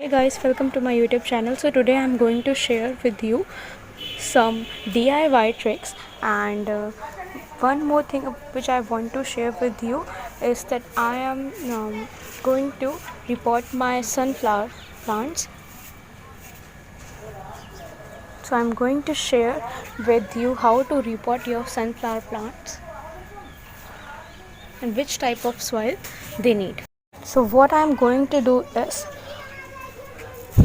Hey guys, welcome to my YouTube channel. So today I'm going to share with you some DIY tricks and one more thing which I want to share with you is that I am going to repot my sunflower plants. So I'm going to share with you how to repot your sunflower plants and which type of soil they need. So what I'm going to do is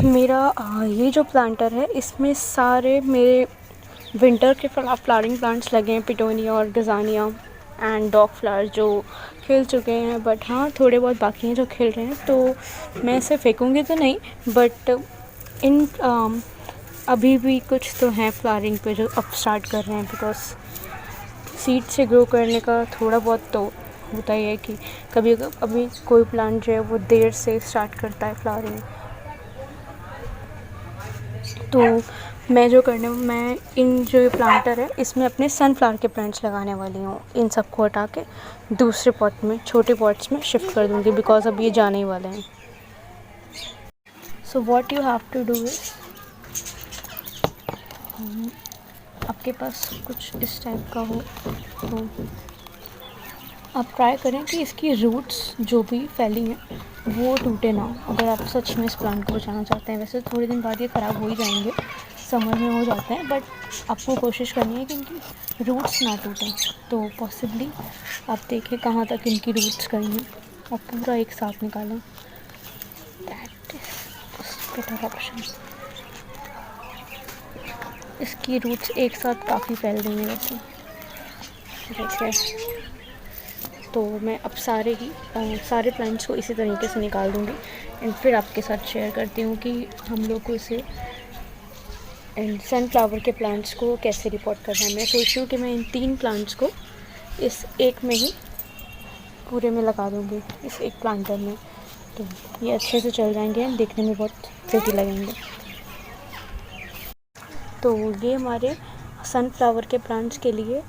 मेरा ये जो planter है इसमें सारे मेरे winter के flowering plants लगे हैं, पिटोनिया और गजानिया एंड डॉग फ्लावर्स जो खिल चुके हैं, बट हाँ थोड़े बहुत बाकी हैं जो खिल रहे हैं, तो मैं इसे फेंकूँगी तो नहीं, बट इन अभी भी कुछ तो हैं फ्लावरिंग पे जो अब स्टार्ट कर रहे हैं, बिकॉज सीड से ग्रो करने का थोड़ा बहुत तो होता ही है कि कभी अभी कोई प्लांट जो है वो देर से स्टार्ट करता है फ्लावरिंग। तो मैं इन जो प्लांटर है इसमें अपने सनफ्लावर के प्लांट्स लगाने वाली हूँ। इन सबको हटा के दूसरे पॉट में, छोटे पॉट्स में शिफ्ट कर दूँगी, बिकॉज अब ये जाने ही वाले हैं। So what you have to do is, आपके पास कुछ इस टाइप का हो तो आप ट्राई करें कि इसकी रूट्स जो भी फैली हैं वो टूटे ना, अगर आप सच में इस प्लांट को बचाना चाहते हैं। वैसे थोड़े दिन बाद ये ख़राब हो ही जाएंगे, समर में हो जाते हैं, बट आपको कोशिश करनी है कि इनकी रूट्स ना टूटें। तो पॉसिबली आप देखें कहाँ तक इनकी रूट्स गई हैं और पूरा एक साथ निकालें। That is better option. इसकी रूट्स एक साथ काफ़ी फैल गई हैं वैसे, देखिए। तो मैं अब सारे प्लांट्स को इसी तरीके से निकाल दूँगी एंड फिर आपके साथ शेयर करती हूँ कि हम लोग को इसे एंड सनफ्लावर के प्लांट्स को कैसे रिपोर्ट करना है। मैं सोच रही हूँ कि मैं इन 3 प्लांट्स को इस एक में ही पूरे में लगा दूँगी, इस एक प्लांटर में, तो ये अच्छे से चल जाएंगे एंड देखने में बहुत प्रिटी लगेंगे। तो ये हमारे सनफ्लावर के प्लांट्स के लिए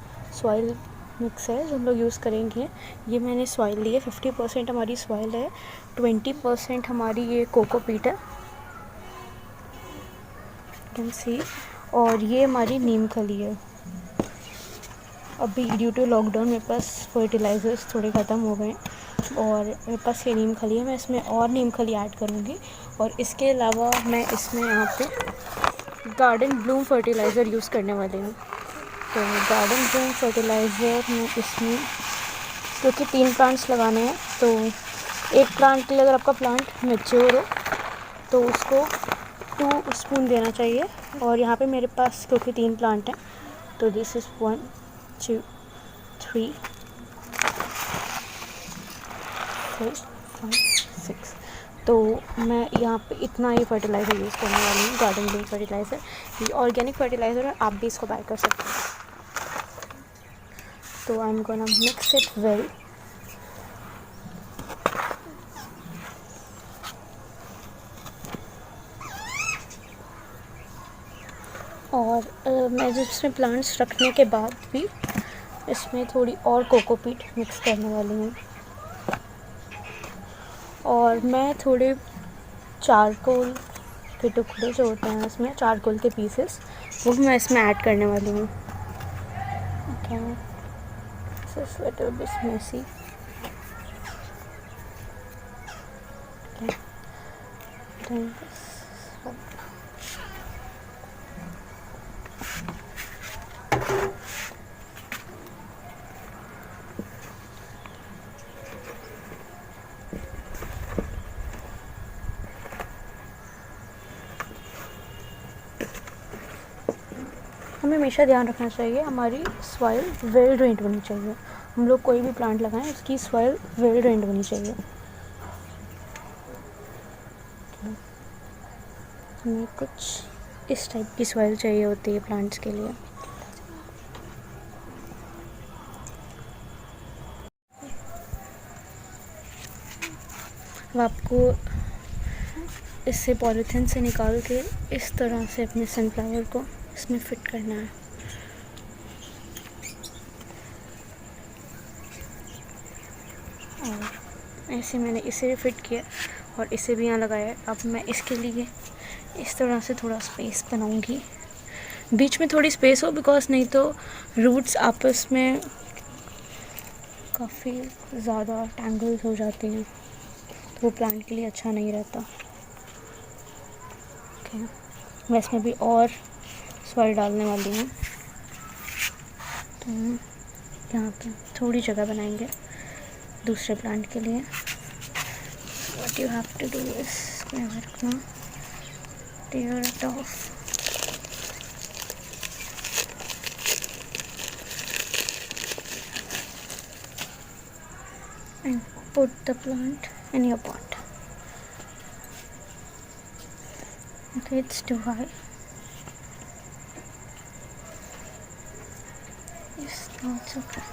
सॉइल मिक्स है जो हम लोग यूज़ करेंगे। ये मैंने सॉइल ली है, 50% हमारी सॉइल है, 20% हमारी ये कोकोपीट है, कैन सी, और ये हमारी नीम खली है। अभी ड्यू टू लॉकडाउन मेरे पास फर्टिलाइज़र्स थोड़े ख़त्म हो गए और मेरे पास ये नीम खली है। मैं इसमें और नीम खली ऐड करूँगी और इसके अलावा मैं इसमें यहाँ पे गार्डन ब्लूम फर्टिलाइज़र यूज़ करने वाली हूँ। तो गार्डन ब्लूम फर्टिलाइज़र में इसमें, क्योंकि 3 प्लांट्स लगाने हैं, तो एक प्लांट के लिए अगर आपका प्लांट मैच्योर हो तो उसको 2 स्पून देना चाहिए। और यहाँ पे मेरे पास क्योंकि 3 प्लांट हैं तो दिस इज़ 1 2 3 4 5 6, तो मैं यहाँ पे इतना ही फर्टिलाइज़र यूज़ करने वाली हूँ, गार्डन ब्लूम फर्टिलाइज़र। ये ऑर्गेनिक फर्टिलाइज़र है, आप भी इसको बाय कर सकते हैं। तो I am gonna mix it well. और मैं जिसमें प्लांट्स रखने के बाद भी इसमें थोड़ी और कोकोपीट मिक्स करने वाली हूँ। और मैं थोड़े चारकोल के टुकड़े जो होते हैं इसमें, चारकोल के पीसेस, वो भी मैं इसमें ऐड करने वाली हूँ। Okay, so sweater is messy. Okay, then this one. हमें हमेशा ध्यान रखना चाहिए हमारी सॉइल वेल ड्रेन्ड होनी चाहिए। हम लोग कोई भी प्लांट लगाएं उसकी सॉइल वेल ड्रेन्ड होनी चाहिए। हमें कुछ इस टाइप की सॉइल चाहिए होती है प्लांट्स के लिए। अब आपको इससे पॉलीथीन से निकाल के इस तरह से अपने सनफ्लावर को इसमें फिट करना है। और ऐसे मैंने इसे फिट किया और इसे भी यहाँ लगाया है। अब मैं इसके लिए इस तरह से थोड़ा स्पेस बनाऊंगी, बीच में थोड़ी स्पेस हो, बिकॉज नहीं तो रूट्स आपस में काफ़ी ज़्यादा टैंगल्स हो जाती हैं, तो वो प्लांट के लिए अच्छा नहीं रहता। ओके, मैं इसमें भी और सॉइल डालने वाली हूँ, तो यहाँ पे थोड़ी जगह बनाएंगे दूसरे प्लांट के लिए। What you have to do is रखना, tear it off. And put the plant in your pot. Okay, it's too high. Yes, now it's okay.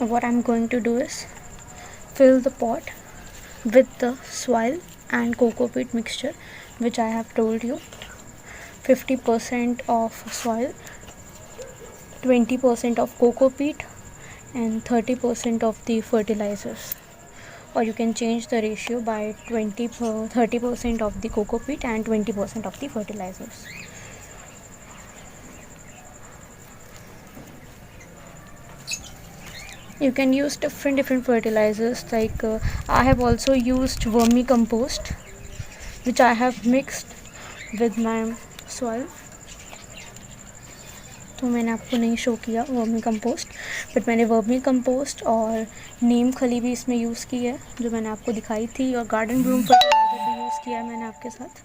Now what I'm going to do is fill the pot with the soil and coco peat mixture, which I have told you. 50% of soil, 20% of coco peat, and 30% of the fertilizers, or you can change the ratio by 30% of the coco peat and 20% of the fertilizers. You can use different fertilizers, like I have also used vermicompost, which I have mixed with my soil. तो मैंने आपको नहीं show किया vermi compost, but मैंने vermi compost और नीम खली भी इसमें यूज़ की है, जो मैंने आपको दिखाई थी, और गार्डन ग्रूम फर्टिलाइज़र भी यूज़ किया है मैंने आपके साथ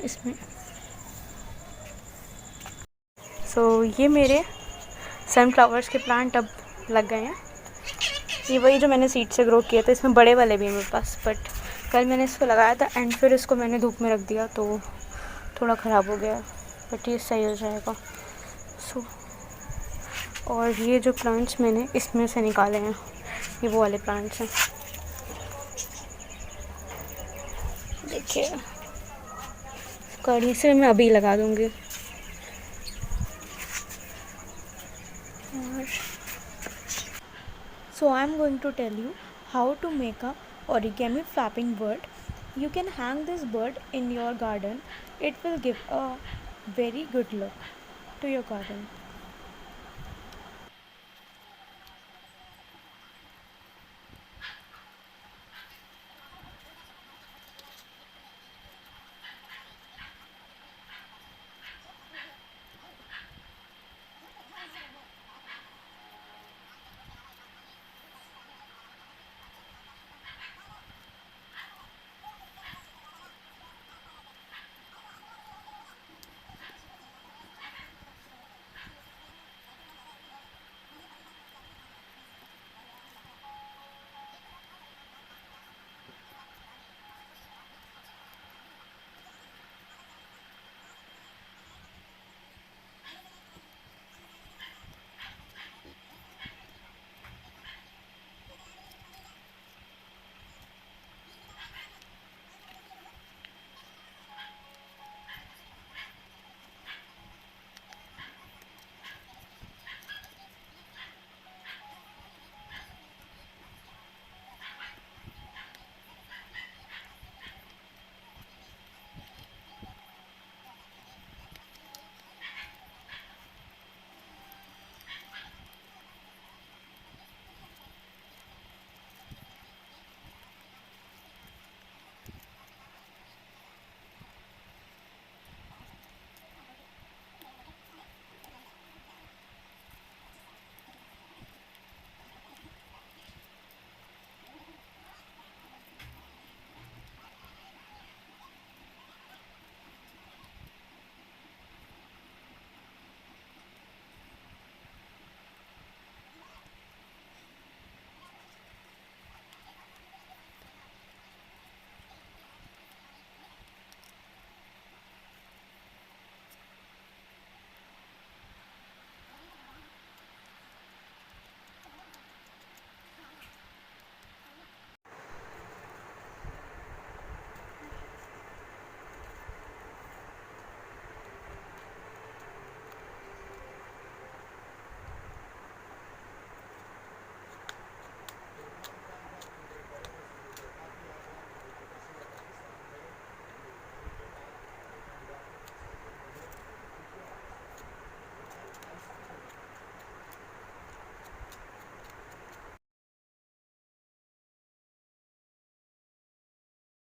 इसमें। सो ये मेरे सनफ्लावर्स के प्लांट अब लग गए हैं। ये वही जो मैंने सीड से ग्रो किया था, इसमें बड़े वाले भी हैं मेरे पास, बट कल मैंने इसको लगाया था एंड फिर इसको मैंने धूप में रख दिया तो थोड़ा ख़राब हो गया, बट ये सही हो जाएगा। सो और ये जो प्लांट्स मैंने इसमें से निकाले हैं, ये वो वाले प्लांट्स हैं, देखिए। कड़ी से मैं अभी लगा दूँगी। So I am going to tell you how to make a origami flapping bird. You can hang this bird in your garden. It will give a very good look to your garden.